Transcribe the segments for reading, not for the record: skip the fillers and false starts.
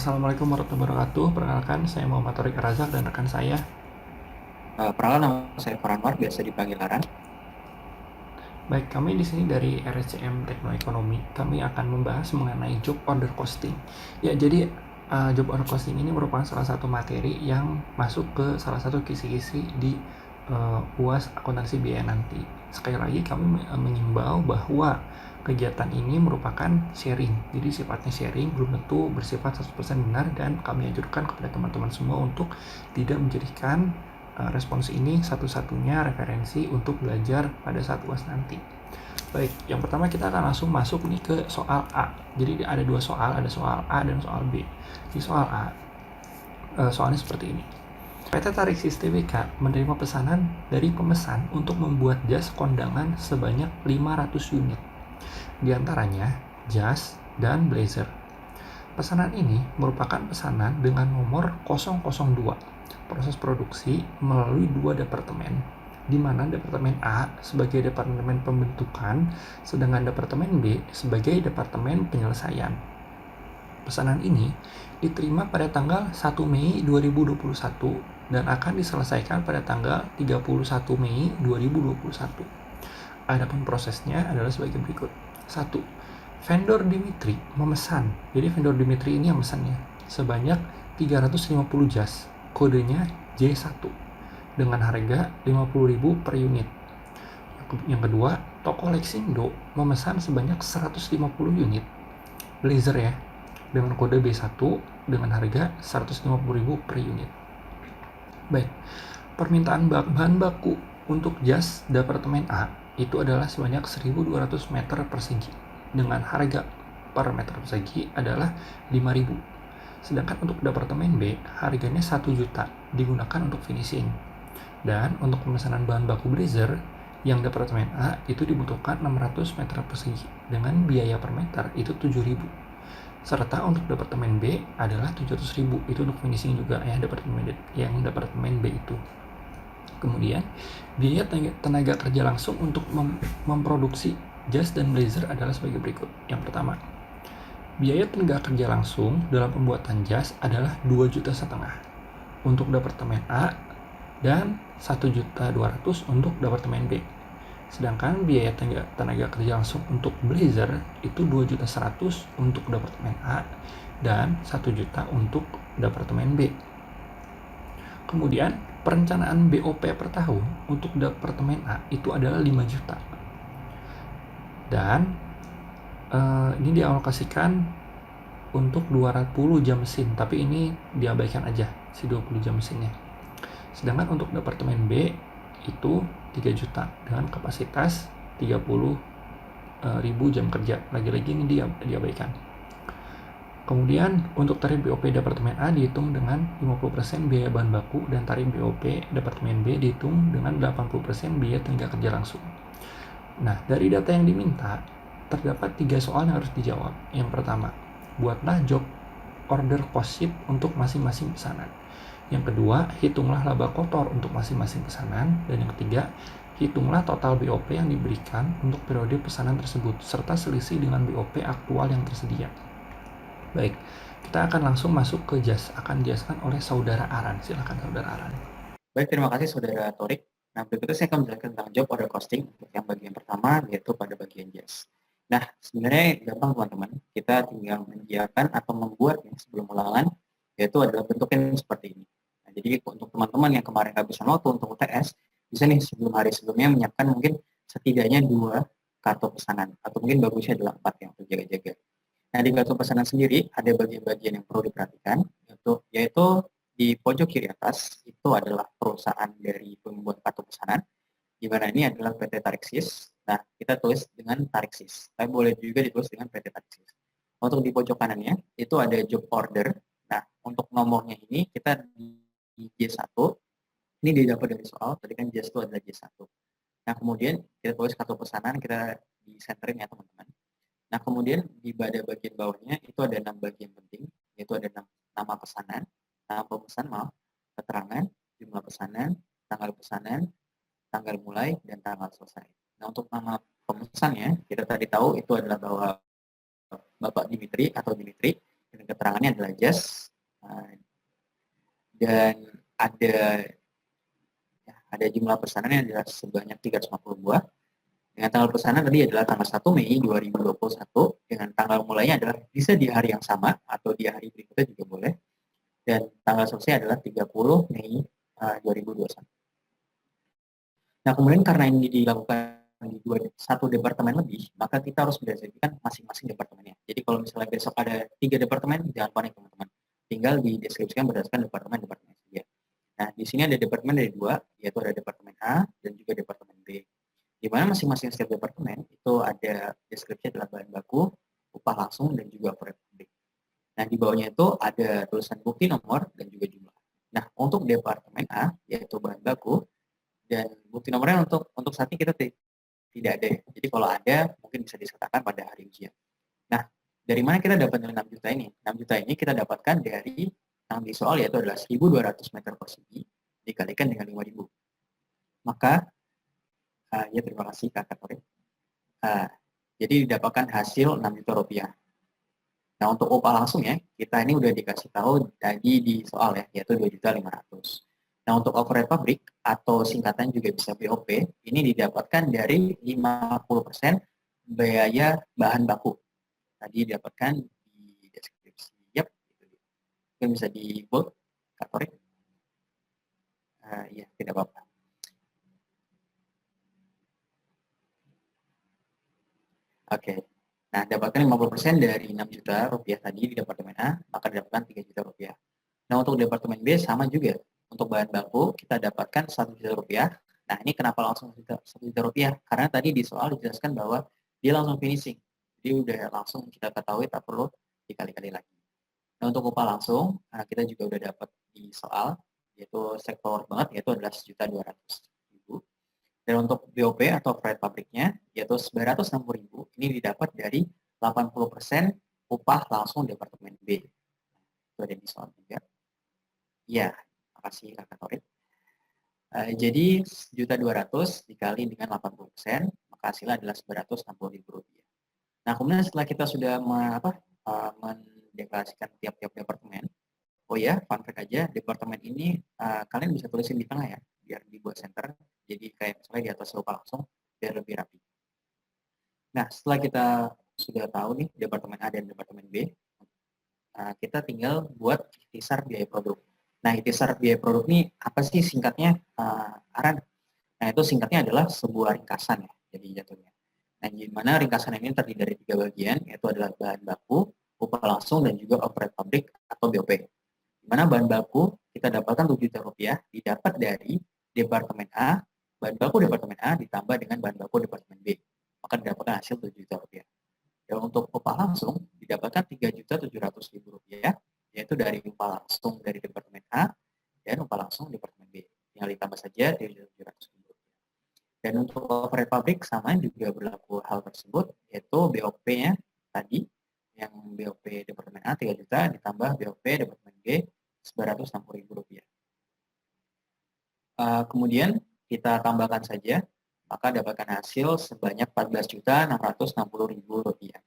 Assalamualaikum warahmatullahi wabarakatuh. Perkenalkan, saya Muhammad Torik Razak dan rekan saya. Perkenalkan, nama saya Farhanwar, biasa dipanggil Aran. Baik, kami di sini dari RSCM Teknoekonomi. Kami akan membahas mengenai job order costing. Ya, jadi job order costing ini merupakan salah satu materi yang masuk ke salah satu kisi-kisi di UAS akuntansi biaya nanti. Sekali lagi kami mengimbau bahwa kegiatan ini merupakan sharing. Jadi sifatnya sharing, belum tentu bersifat 100% benar, dan kami anjurkan kepada teman-teman semua untuk tidak menjadikan respons ini satu-satunya referensi untuk belajar pada saat UAS nanti. Baik, yang pertama kita akan langsung masuk nih ke soal A. Jadi ada dua soal, ada soal A dan soal B. Di soal A, soalnya seperti ini. PT Tarik Sis Tbk menerima pesanan dari pemesan untuk membuat jas kondangan sebanyak 500 unit. Di antaranya jas dan blazer. Pesanan ini merupakan pesanan dengan nomor 002. Proses produksi melalui dua departemen, di mana departemen A sebagai departemen pembentukan, sedangkan departemen B sebagai departemen penyelesaian. Pesanan ini diterima pada tanggal 1 Mei 2021 dan akan diselesaikan pada tanggal 31 Mei 2021. Adapun prosesnya adalah sebagai berikut. 1. Vendor Dimitri memesan. Jadi vendor Dimitri ini yang memesannya sebanyak 350 jas. Kodenya J1 dengan harga 50.000 per unit. Yang kedua, toko Lexindo memesan sebanyak 150 unit blazer ya, dengan kode B1 dengan harga 150.000 per unit. Baik, permintaan bahan baku untuk jas departemen A itu adalah sebanyak 1.200 meter persegi dengan harga per meter persegi adalah 5.000. Sedangkan untuk departemen B harganya 1 juta digunakan untuk finishing. Dan untuk pemesanan bahan baku blazer yang departemen A itu dibutuhkan 600 meter persegi dengan biaya per meter itu 7.000. Serta untuk departemen B adalah 700.000, itu untuk finishing juga ya, departemen B itu. Kemudian biaya tenaga kerja langsung untuk memproduksi jas dan blazer adalah sebagai berikut. Yang pertama, biaya tenaga kerja langsung dalam pembuatan jas adalah 2,5 juta untuk departemen A dan 1.200.000 untuk departemen B. Sedangkan biaya tenaga kerja langsung untuk blazer itu 2.100.000 untuk departemen A dan 1 juta untuk departemen B. Kemudian perencanaan BOP per tahun untuk departemen A itu adalah 5 juta. Dan ini dialokasikan untuk 220 jam mesin, tapi ini diabaikan aja si 20 jam mesinnya. Sedangkan untuk departemen B itu 3 juta dengan kapasitas 30.000 jam kerja. Lagi-lagi ini diabaikan. Kemudian untuk tarif BOP departemen A dihitung dengan 50% biaya bahan baku dan tarif BOP departemen B dihitung dengan 80% biaya tenaga kerja langsung. Nah, dari data yang diminta terdapat 3 soal yang harus dijawab. Yang pertama, buatlah job order cost sheet untuk masing-masing pesanan. Yang kedua, hitunglah laba kotor untuk masing-masing pesanan. Dan yang ketiga, hitunglah total BOP yang diberikan untuk periode pesanan tersebut, serta selisih dengan BOP aktual yang tersedia. Baik, kita akan langsung masuk ke jas. Akan dijelaskan oleh Saudara Aran. Silakan Saudara Aran. Baik, terima kasih Saudara Torik. Nah, berikutnya saya akan menjelaskan tentang job order costing untuk yang bagian pertama, yaitu pada bagian jas. Nah, sebenarnya gampang teman-teman. Kita tinggal menyiapkan atau membuat sebelum ulangan, yaitu adalah bentuknya seperti ini. Nah, jadi untuk teman-teman yang kemarin nggak bisa noto untuk UTS, bisa nih sebelum hari sebelumnya menyiapkan mungkin setidaknya 2 kartu pesanan, atau mungkin bagusnya adalah 4 yang terjaga-jaga. Nah, di kartu pesanan sendiri ada bagian-bagian yang perlu diperhatikan, yaitu di pojok kiri atas itu adalah perusahaan dari pembuat kartu pesanan, di mana ini adalah PT Tariksis. Nah, kita tulis dengan Tariksis, tapi boleh juga ditulis dengan PT Tariksis. Untuk di pojok kanannya itu ada job order. Nah, untuk nomornya ini kita di J1, ini didapat dari soal, tadi kan J1 adalah J1. Nah, kemudian kita tulis kartu pesanan, kita di centerin ya teman-teman. Nah, kemudian di bagian bawahnya itu ada 6 bagian penting, yaitu ada nama pesanan, nama pemesan, keterangan, jumlah pesanan, tanggal mulai, dan tanggal selesai. Nah, untuk nama pemesannya, kita tadi tahu itu adalah bahwa Bapak Dimitri atau Dimitri dan keterangannya adalah just, dan ada jumlah pesanan yang adalah sebanyak 350 buah. Dengan tanggal pesanan tadi adalah tanggal 1 Mei 2021, dengan tanggal mulainya adalah bisa di hari yang sama atau di hari berikutnya juga boleh. Dan tanggal selesai adalah 30 Mei 2021. Nah, kemudian karena ini dilakukan di satu departemen lebih, maka kita harus berdasarkan masing-masing departemennya. Jadi kalau misalnya besok ada 3 departemen, jangan panik teman-teman. Tinggal dideskripsikan berdasarkan departemen-departemen saja. Nah, di sini ada departemen dari 2, yaitu ada departemen A dan juga departemen B. Di mana masing-masing setiap departemen itu ada deskripsi adalah bahan baku, upah langsung, dan juga proyek publik. Nah, di bawahnya itu ada tulisan bukti nomor dan juga jumlah. Nah, untuk departemen A, yaitu bahan baku, dan bukti nomornya untuk saat ini kita tidak ada. Jadi kalau ada, mungkin bisa disertakan pada hari ujian. Nah, dari mana kita dapat nilai 6 juta ini? 6 juta ini kita dapatkan dari yang di soal, yaitu adalah 1.200 meter persegi dikalikan dengan 5.000. Maka, ya terima kasih Kakak Torik. Jadi didapatkan hasil 6 juta rupiah. Nah, untuk upah langsung ya, kita ini udah dikasih tahu tadi di soal ya, yaitu 2.500.000. Nah, untuk overhead pabrik atau singkatan juga bisa BOP, ini didapatkan dari 50% biaya bahan baku. Tadi didapatkan di deskripsi. Yap, itu bisa di bold, Kak Torik. Ya, tidak apa-apa. Oke. Nah, dapatkan 50% dari 6 juta rupiah tadi di departemen A, maka didapatkan 3 juta rupiah. Nah, untuk departemen B sama juga. Untuk bahan baku, kita dapatkan 1 juta rupiah. Nah, ini kenapa langsung 1 juta rupiah? Karena tadi di soal dijelaskan bahwa dia langsung finishing. Jadi udah langsung kita ketahui, tak perlu dikali-kali lagi. Nah, untuk upah langsung, kita juga udah dapat di soal, yaitu sektor banget, yaitu adalah 1.200.000. Dan untuk BOP atau proyek pabriknya, yaitu 960.000, ini didapat dari 80% upah langsung departemen B. Itu ada di soal juga. Ya, makasih Kakak Torik. Jadi 1.200.000 dikali dengan 80%, maka hasilnya adalah 960.000 rupiah. Nah, kemudian setelah kita sudah mendeklarasikan tiap-tiap departemen, oh ya, fun fact aja, departemen ini kalian bisa tulisin di tengah ya, biar dibuat center. Jadi kayak misalnya di atas upah langsung, biar lebih rapi. Nah, setelah kita sudah tahu nih departemen A dan departemen B, kita tinggal buat ikhtisar biaya produk. Nah, ikhtisar biaya produk ini apa sih singkatnya, Aran? Nah, itu singkatnya adalah sebuah ringkasan ya, jadi jatuhnya. Nah, di mana ringkasan ini terdiri dari 3 bagian, yaitu adalah bahan baku, upah langsung, dan juga overhead pabrik atau BOP. Di mana bahan baku kita dapatkan 7 juta rupiah didapat dari departemen A, bahan baku departemen A ditambah dengan bahan baku departemen B, maka didapatkan hasil 7 juta rupiah. Dan untuk upah langsung didapatkan 3.700.000 rupiah, yaitu dari upah langsung dari departemen A dan upah langsung departemen B. Tinggal ditambah saja 3.700.000 rupiah. Dan untuk overhead pabrik sama juga berlaku hal tersebut, yaitu BOP-nya tadi, yang BOP departemen A 3 juta ditambah BOP departemen B 960.000 rupiah. Kemudian kita tambahkan saja, maka dapatkan hasil sebanyak 14.660.000 rupiah.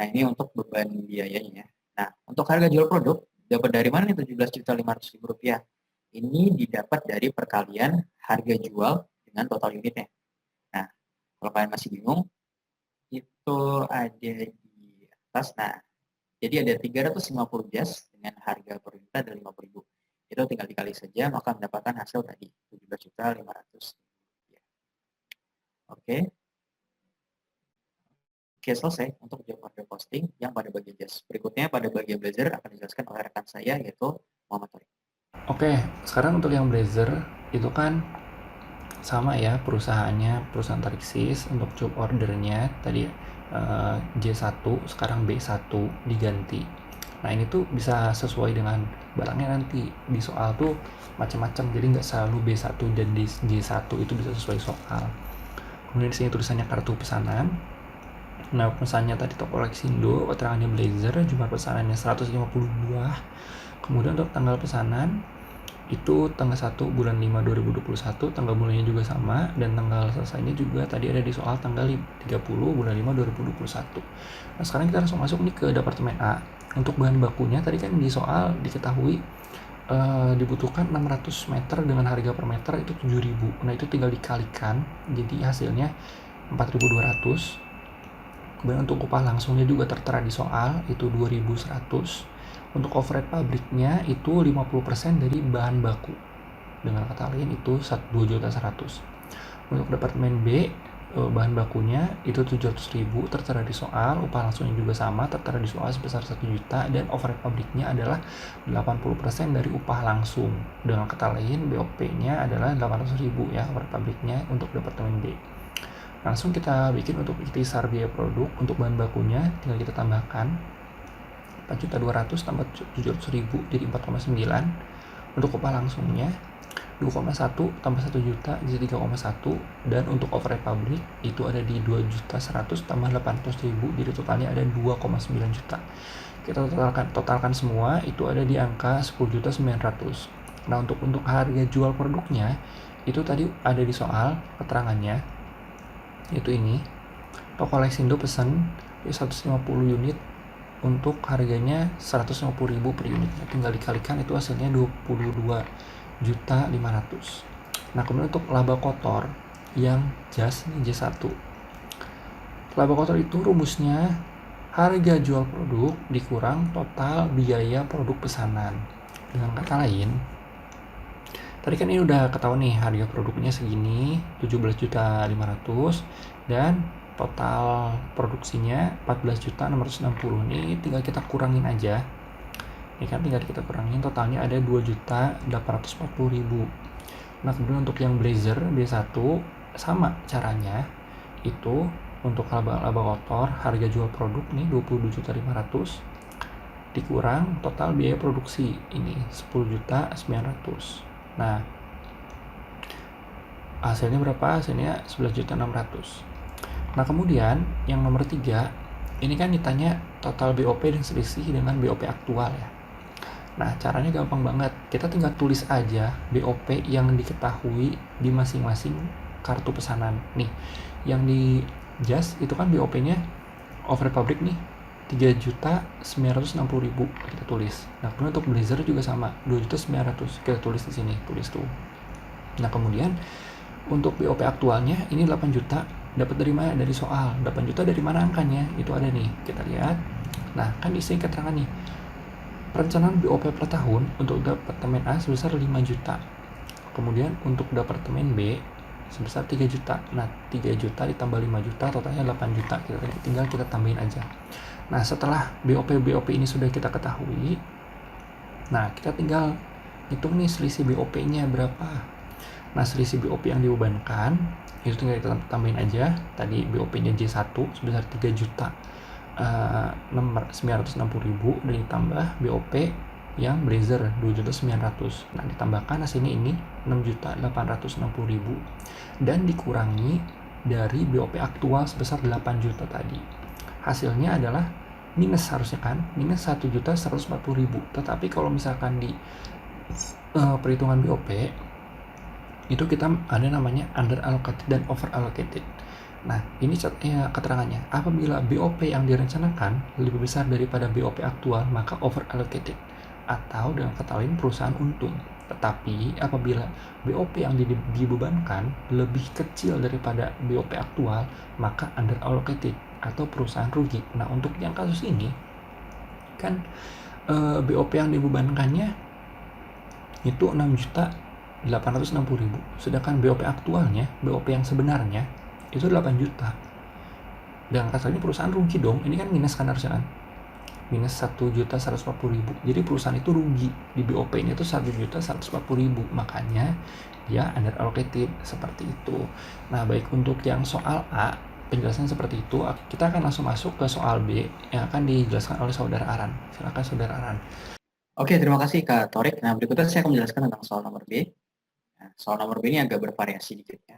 Nah, ini untuk beban biayanya. Nah, untuk harga jual produk, dapat dari mana nih 17.500.000 rupiah? Ini didapat dari perkalian harga jual dengan total unitnya. Nah, kalau kalian masih bingung, itu ada di atas. Nah, jadi ada 350 jas dengan harga per unit ada 50.000. Itu tinggal dikali saja, maka mendapatkan hasil tadi 17.500.000 rupiah. Oke. Oke, selesai untuk job order posting yang pada bagian jas. Berikutnya pada bagian blazer akan dijelaskan oleh rekan saya, yaitu Muhammad Torik. Oke, sekarang untuk yang blazer itu kan sama ya perusahaannya, perusahaan Tarixis. Untuk job ordernya tadi J1, sekarang B1 diganti. Nah, ini tuh bisa sesuai dengan barangnya nanti. Di soal tuh macam-macam, jadi nggak selalu B1 dan J1 itu bisa sesuai soal. Kemudian di sini tulisannya kartu pesanan. Nah, pesannya tadi toko Lexindo, keterangannya blazer, jumlah pesanannya 150 buah. Kemudian untuk tanggal pesanan Itu tanggal 1 bulan 5 2021, tanggal bulannya juga sama, dan tanggal selesainya juga tadi ada di soal tanggal 30 bulan 5 2021. Nah, sekarang kita langsung masuk nih ke Departemen A. Untuk bahan bakunya, tadi kan di soal diketahui dibutuhkan 600 meter dengan harga per meter itu 7.000. Nah, itu tinggal dikalikan, jadi hasilnya 4.200. Kemudian untuk upah langsungnya juga tertera di soal, itu 2.100. Untuk overhead pabriknya itu 50% dari bahan baku. Dengan kata lain itu 2.100.000. Untuk departemen B, bahan bakunya itu 700.000 tertera di soal, upah langsungnya juga sama tertera di soal sebesar 1 juta, dan overhead pabriknya adalah 80% dari upah langsung. Dengan kata lain, BOP-nya adalah 800.000 ya, overhead pabriknya untuk departemen B. Langsung kita bikin untuk ikhtisar biaya produk. Untuk bahan bakunya tinggal kita tambahkan 4.200.000 tambah 700.000 jadi 4,9. Untuk upah langsungnya 2,1 tambah 1 juta jadi 3,1, dan untuk overhead pabrik itu ada di 2.100.000 tambah 800.000 jadi totalnya ada 2,9 juta. Kita totalkan semua itu ada di angka 10.900.000. Nah, untuk harga jual produknya itu tadi ada di soal keterangannya, itu ini toko Lexindo pesan 150 unit untuk harganya 150.000 per unit, tinggal dikalikan itu hasilnya 22.500.000. Nah, kemudian untuk laba kotor yang jas ini J1, laba kotor itu rumusnya harga jual produk dikurang total biaya produk pesanan. Dengan kata lain, tadi kan ini udah ketahuan nih harga produknya segini 17.500.000 dan total produksinya 14.660.000. Ini tinggal kita kurangin aja. Ini kan tinggal kita kurangin, totalnya ada 2.840.000. Nah, kemudian untuk yang blazer B1 sama caranya. Itu untuk laba kotor harga jual produk nih 22.500.000 dikurang total biaya produksi ini 10.900.000. Nah, hasilnya berapa? Hasilnya 11.600.000. Nah, kemudian yang nomor 3, ini kan ditanya total BOP dan selisih dengan BOP aktual ya. Nah, caranya gampang banget. Kita tinggal tulis aja BOP yang diketahui di masing-masing kartu pesanan. Nih, yang di jas itu kan BOP-nya overhead pabrik nih 3.960.000 kita tulis. Nah, kemudian untuk blazer juga sama 2.900.000 kita tulis di sini, tulis tuh. Nah, kemudian untuk BOP aktualnya ini 8 juta. Dapat dari mana? Dari soal. 8 juta dari mana angkanya? Itu ada nih. Kita lihat. Nah, kan di sini keterangan nih. Perencanaan BOP per tahun untuk departemen A sebesar 5 juta. Kemudian untuk departemen B sebesar 3 juta. Nah, 3 juta ditambah 5 juta totalnya 8 juta. Tinggal kita tambahin aja. Nah, setelah BOP ini sudah kita ketahui, nah kita tinggal hitung nih selisih BOP-nya berapa. Nah, selisih BOP yang dibebankan itu tinggal kita tambahin aja. Tadi BOP-nya J1 sebesar 3 juta 960.000 dan ditambah BOP yang blazer 2.900.000. Nah, ditambahkan hasilnya ini 6.860.000 dan dikurangi dari BOP aktual sebesar 8 juta tadi. Hasilnya adalah minus, harusnya kan minus 1.140.000. Tetapi kalau misalkan di perhitungan BOP itu kita ada namanya under allocated dan over allocated. Nah, ini keterangannya. Apabila BOP yang direncanakan lebih besar daripada BOP aktual, maka over allocated. Atau dengan kata lain perusahaan untung. Tetapi apabila BOP yang dibebankan lebih kecil daripada BOP aktual, maka under allocated atau perusahaan rugi. Nah, untuk yang kasus ini kan BOP yang dibebankannya itu 6.860.000, sedangkan BOP aktualnya, BOP yang sebenarnya itu 8 juta. Dan katanya perusahaan rugi dong. Ini kan minus kan harusnya kan. Minus 1.140.000. Jadi perusahaan itu rugi. Di BOP-nya itu 1.140.000. Makanya dia under allocated seperti itu. Nah, baik untuk yang soal A, penjelasan seperti itu. Kita akan langsung masuk ke soal B yang akan dijelaskan oleh Saudara Aran. Silakan Saudara Aran. Oke, terima kasih Kak Torik. Nah, berikutnya saya akan menjelaskan tentang soal nomor B. Nah, soal nomor B ini agak bervariasi dikit ya.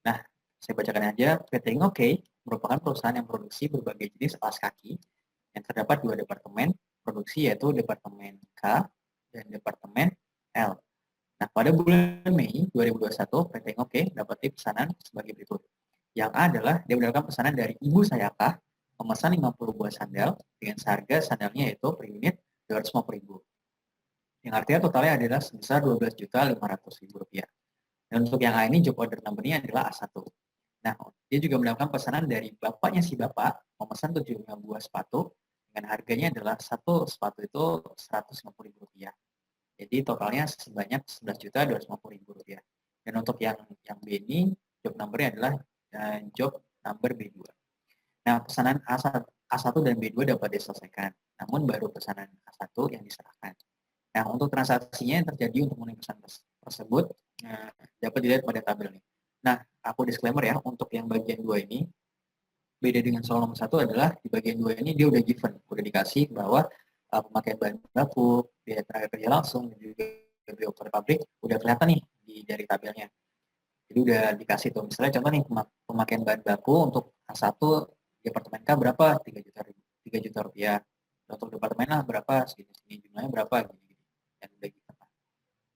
Nah, saya bacakan aja. PT Ngoke merupakan perusahaan yang produksi berbagai jenis alas kaki yang terdapat dua departemen produksi, yaitu Departemen K dan Departemen L. pada bulan Mei 2021, PT Ngoke dapat pesanan sebagai berikut. Yang A adalah dia mendapatkan pesanan dari Ibu Sayakah memesan 50 buah sandal dengan seharga sandalnya yaitu per unit Rp250.000. Yang artinya totalnya adalah sebesar Rp12.500.000. Dan untuk yang A ini job order number-nya adalah A1. Nah, dia juga mendapatkan pesanan dari bapaknya si bapak memesan 75 buah sepatu dengan harganya adalah satu sepatu itu Rp150.000. Jadi totalnya sebanyak Rp11.250.000. Dan untuk yang B ini job number-nya adalah job number B2. Nah, pesanan A1 dan B2 dapat diselesaikan, namun baru pesanan A1 yang diserahkan. Nah, untuk transaksinya yang terjadi untuk memenuhi pesan tersebut dapat dilihat pada tabel ini. Nah, aku disclaimer ya, untuk yang bagian 2 ini beda dengan soal nomor 1 adalah di bagian 2 ini dia udah given, udah dikasih bahwa pemakaian bahan baku, biaya tenaga kerja langsung, dan juga biaya operator pabrik udah kelihatan nih dari tabelnya. Jadi udah dikasih tuh, misalnya contoh nih pemakaian bahan baku untuk A1 di apartemen K berapa? 3 juta rupiah. Untuk departemen A berapa? Segini jumlahnya berapa? Gini. Dan udah gitu.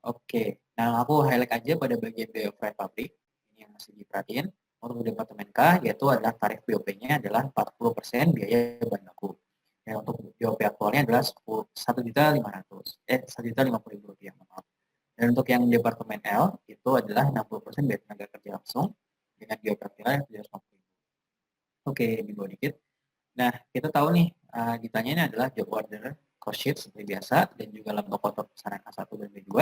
Oke, nah aku highlight aja pada bagian biaya operator pabrik, ini yang masih diperhatiin. Untuk departemen K, yaitu adalah tarif BOP-nya adalah 40% biaya bahan baku. Dan untuk BOP aktualnya adalah Rp1.550.000, maaf. Dan untuk yang departemen L, itu adalah 60% biaya tenaga kerja langsung, dengan BOP aktualnya Rp750.000. Oke, di bawah dikit. Nah, kita tahu nih, ditanyanya adalah job order, cost sheet seperti biasa, dan juga laba kotor pesanan A1 dan B2,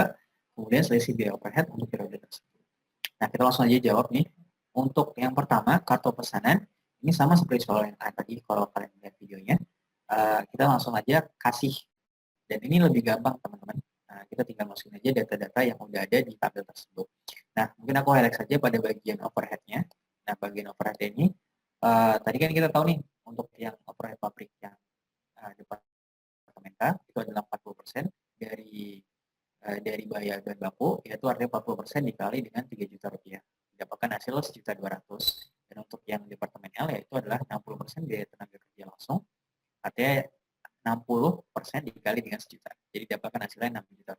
kemudian selisih biaya overhead untuk periode tersebut. Nah, kita langsung aja jawab nih. Untuk yang pertama, kartu pesanan, ini sama seperti soal yang tadi, kalau kalian lihat videonya, kita langsung aja kasih. Dan ini lebih gampang, teman-teman. Kita tinggal masukin aja data-data yang udah ada di tabel tersebut. Nah, mungkin aku highlight saja pada bagian overhead-nya. Nah, bagian overhead ini, tadi kan kita tahu nih, untuk yang overhead pabrik yang departemen K, itu adalah 40% dari biaya bahan baku, yaitu artinya 40% dikali dengan Rp3 juta. Didapatkan hasil Rp1.200.000. Dan untuk yang departemen L, yaitu adalah 60% biaya tenaga kerja langsung, artinya 60% dikali dengan Rp1 juta. Jadi dapatkan hasilnya Rp6 juta.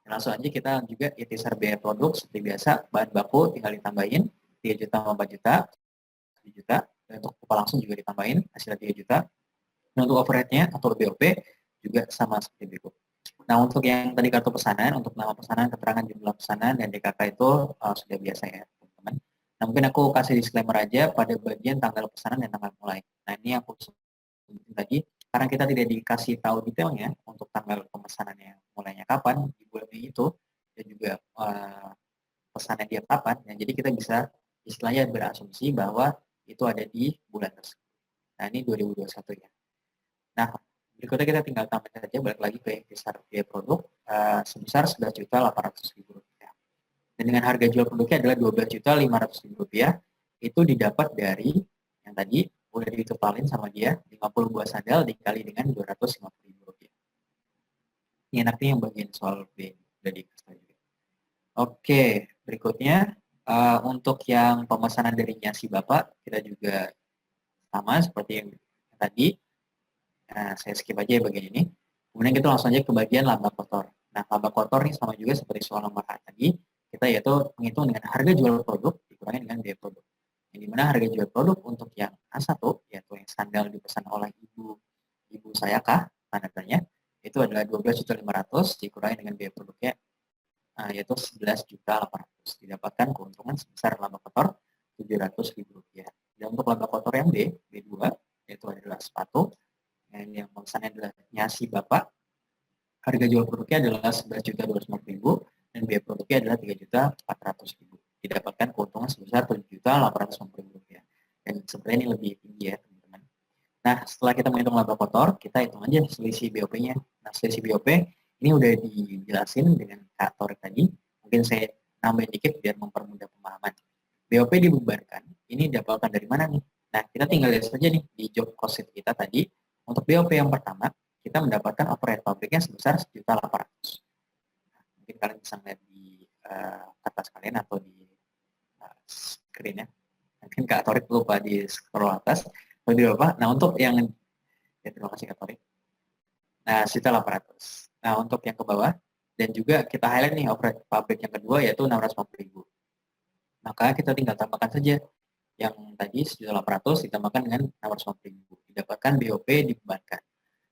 Dan langsung aja kita juga itisar biaya produk seperti biasa, bahan baku tinggal ditambahin 3 juta sama 4 juta, 7 juta. Dan untuk upah langsung juga ditambahin hasilnya 3 juta. Dan untuk overhead-nya atau BOP juga sama seperti berikut. Nah, untuk yang tadi kartu pesanan, untuk nama pesanan, keterangan jumlah pesanan, dan DKK itu sudah biasa ya, teman-teman. Nah, mungkin aku kasih disclaimer aja pada bagian tanggal pesanan dan tanggal mulai. Nah, ini aku sebutin tadi, karena kita tidak dikasih tahu detailnya untuk tanggal pemesanannya mulainya kapan, di bulan Mei itu, dan juga pesannya dia kapan, ya, jadi kita bisa istilahnya berasumsi bahwa itu ada di bulan tersebut. Nah, ini 2021 ya. Nah, berikutnya kita tinggal tambah saja, balik lagi ke ikhtisar biaya produk sebesar Rp11.800.000. Dan dengan harga jual produknya adalah Rp12.500.000, itu didapat dari yang tadi udah ditotалin sama dia 50 buah sandal dikali dengan Rp250.000. Ini enaknya yang bagian soal B udah dikasih juga. Oke, berikutnya untuk yang pemesanan darinya si bapak, kita juga sama seperti yang tadi. Nah, saya skip aja ya bagian ini. Kemudian kita langsung aja ke bagian laba kotor. Nah, laba kotor ini sama juga seperti soal nomor A tadi. Kita yaitu menghitung dengan harga jual produk dikurangi dengan biaya produk. Yang dimana harga jual produk untuk yang A1, yaitu yang sandal dipesan oleh ibu Sayakah, tanda-tandanya, itu adalah Rp12.500.000 dikurangi dengan biaya produknya, yaitu Rp11.800.000. Didapatkan keuntungan sebesar laba kotor Rp700.000. Dan untuk laba kotor yang B2, yaitu adalah sepatu, yang pemesannya adalah nyasi bapak, harga jual produknya adalah Rp11.250.000 dan biaya produknya adalah Rp3.400.000. Didapatkan keuntungan sebesar Rp7.850.000. Dan sebenarnya ini lebih tinggi ya, teman-teman. Nah, setelah kita menghitung laba kotor, kita hitung aja selisih BOP-nya. Nah, selisih BOP ini udah dijelasin dengan Kak Torik tadi. Mungkin saya nambahin dikit biar mempermudah pemahaman. BOP dibubarkan, ini didapatkan dari mana nih? Nah, kita tinggal lihat saja nih di job cost sheet kita tadi. Untuk BOP yang pertama, kita mendapatkan overhead pabriknya sebesar Rp1.800.000. Nah, mungkin kalian bisa lihat di kertas kalian atau di screen ya. Mungkin Kak Torik lupa di scroll atas. Atau di bawah. Nah, untuk yang ya, terima kasih Kak Torik. Nah, Rp1.800.000. Nah, untuk yang ke bawah, Dan juga kita highlight nih operating pabrik yang kedua yaitu 650.000. Maka kita tinggal tambahkan saja yang tadi 1.800 ditambahkan dengan 650.000, didapatkan BOP dibebankan.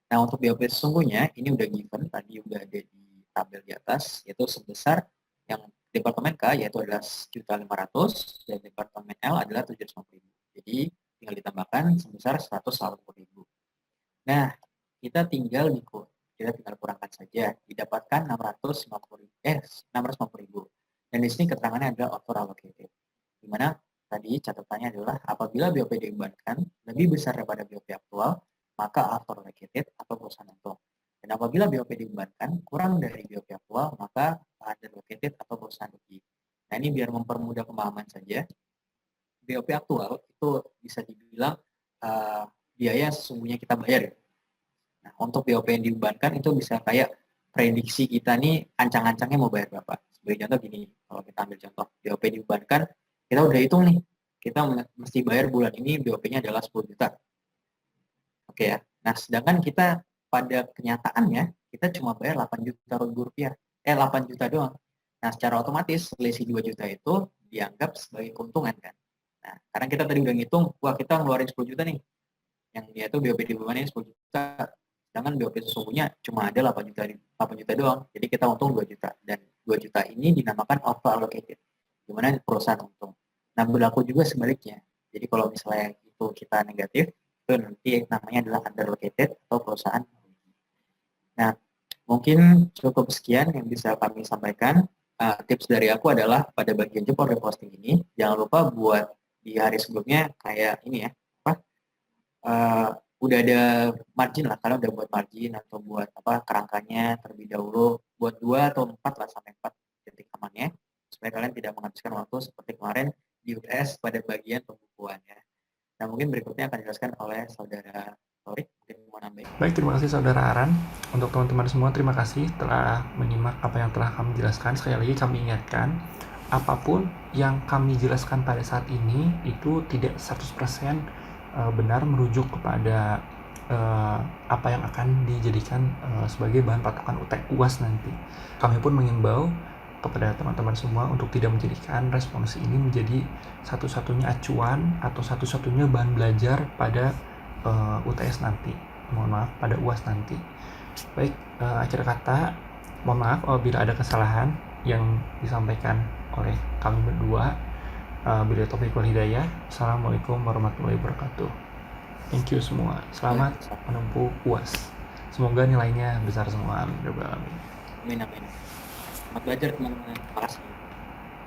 Nah, untuk BOP sesungguhnya ini udah given, tadi udah ada di tabel di atas, yaitu sebesar yang Departemen K yaitu adalah 1.500.000 dan Departemen L adalah 750.000. Jadi tinggal ditambahkan sebesar 180.000. Nah, kita tinggal kurangkan saja, didapatkan 650.000. Dan di sini keterangannya adalah auto allocated. Di mana tadi catatannya adalah apabila BOP dibebankan lebih besar daripada BOP aktual, maka auto allocated atau perusahaan untung. Dan apabila BOP dibebankan kurang dari BOP aktual, maka under allocated atau perusahaan rugi. Nah, ini biar mempermudah pemahaman saja. BOP aktual itu bisa dibilang biaya yang sesungguhnya kita bayar. Nah, untuk BOP yang dibebankan itu bisa kayak prediksi kita nih ancang-ancangnya mau bayar berapa. Sebagai contoh gini, kalau kita ambil contoh BOP dibebankan, kita udah hitung nih, kita mesti bayar bulan ini BOP-nya adalah 10 juta. Oke ya. Nah, sedangkan kita pada kenyataannya kita cuma bayar 8 juta rupiah. 8 juta doang. Nah, secara otomatis selisih 2 juta itu dianggap sebagai keuntungan kan. Nah, karena kita tadi udah ngitung, wah kita ngeluarin 10 juta nih. Yang dia tuh BOP dibebannya 10 juta. Sedangkan BOP sesungguhnya cuma ada 8 juta doang. Jadi kita untung 2 juta. Dan 2 juta ini dinamakan auto allocated. Dimana perusahaan untung. Nah, berlaku juga sebaliknya. Jadi kalau misalnya itu kita negatif, itu nanti namanya adalah under allocated atau perusahaan. Nah, mungkin cukup sekian yang bisa kami sampaikan. Tips dari aku adalah pada bagian job order posting ini, jangan lupa buat di hari sebelumnya kayak ini ya, udah ada margin lah, kalian udah buat margin atau buat kerangkanya terlebih dahulu, buat 2 atau 4 lah sampai 4 titik amannya, supaya kalian tidak menghabiskan waktu seperti kemarin di UTS pada bagian pembukuan ya. Nah, mungkin berikutnya akan dijelaskan oleh saudara Torik, mungkin mau nambahin. Baik, terima kasih saudara Aran. Untuk teman-teman semua, terima kasih telah menyimak apa yang telah kami jelaskan. Sekali lagi kami ingatkan, apapun yang kami jelaskan pada saat ini itu tidak 100% benar merujuk kepada apa yang akan dijadikan sebagai bahan patokan UAS nanti. Kami pun mengimbau kepada teman-teman semua untuk tidak menjadikan responsi ini menjadi satu-satunya acuan atau satu-satunya bahan belajar pada UTS nanti. Mohon maaf, pada UAS nanti. Baik, akhir kata, mohon maaf apabila ada kesalahan yang disampaikan oleh kami berdua. Bila taufiq wal hidayah. Assalamualaikum warahmatullahi wabarakatuh. Thank you semua. Selamat menempuh UAS. Semoga nilainya besar semua. Amin. Amin. Selamat belajar teman-teman. Terima kasih.